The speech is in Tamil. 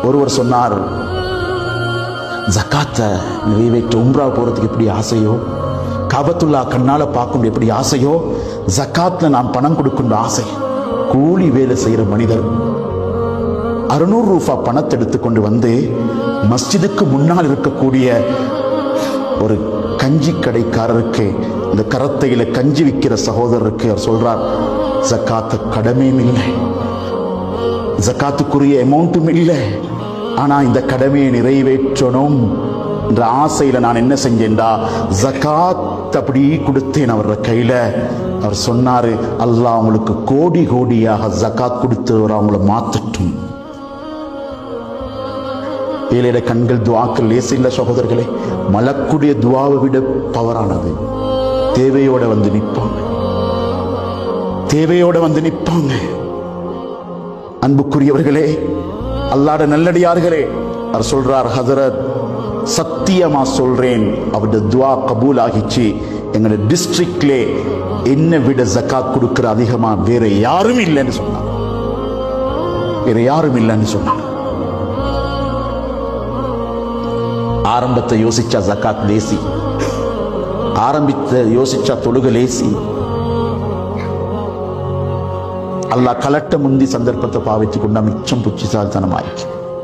ஒருவர் சொன்னார், ஜக்காத்தை நிறைவேற்ற உம்ரா போறதுக்கு எப்படி ஆசையோ, காபத்துல்லா கண்ணால பார்க்க எப்படி ஆசையோ, ஜக்காத்ல நான் பணம் கொடுக்கணும் ஆசை. கூலி வேலை செய்யற மனிதர் 600 ரூபாய் பணத்தை எடுத்துக்கொண்டு வந்து மஸ்ஜிதுக்கு முன்னால் இருக்கக்கூடிய ஒரு கஞ்சி கடைக்காரருக்கு, இந்த கரத்தையில கஞ்சி விற்கிற சகோதரருக்கு அவர் சொல்றார், ஜக்காத்து கடமையும் இல்லை, ஜக்காத்துக்குரிய அமௌண்ட்டும் இல்லை, ஆனா இந்த கடமையை நிறைவேற்றணும் என்ற ஆசையில நான் என்ன செஞ்சேன்டா, ஜக்காத் அப்படி கொடுத்தேன் அவர கையில. அவர் சொன்னாரு, அல்லாஹ் அவங்களுக்கு கோடி கோடியாக ஜக்காத் கொடுத்தவர் அவங்கள மாத்தட்டும். ஏழைய கண்கள் துவாக்கள் லேச இல்ல சகோதரர்களே, மலக்குடைய துவாவை விட பவரானது. தேவையோட வந்து நிற்பாங்க, தேவையோட வந்து நிற்பாங்க. அன்புக்குரியவர்களே, அல்லாஹ்வுடைய நல்லடியார்களே, அவர் சொல்றார், ஹஜரத் சத்தியமா சொல்றேன், அவருடைய துவா கபூல் ஆகிச்சு. எங்க டிஸ்ட்ரிக்ட்லே என்ன விட ஜக்காத் கொடுக்கிற அதிகமா வேற யாரும் இல்லைன்னு சொன்னார், வேற யாரும் இல்லைன்னு சொன்னார். ஆரம்பத்தை யோசிச்சா ஜக்காத் லேசி, ஆரம்பித்த யோசிச்சா தொழுக லேசி. அல்லாஹ் கலட்ட முந்தி சந்தர்ப்பத்தை பாவிச்சு கொண்டா மிச்சம் புச்சிசாலித்தனமாயிடுச்சு.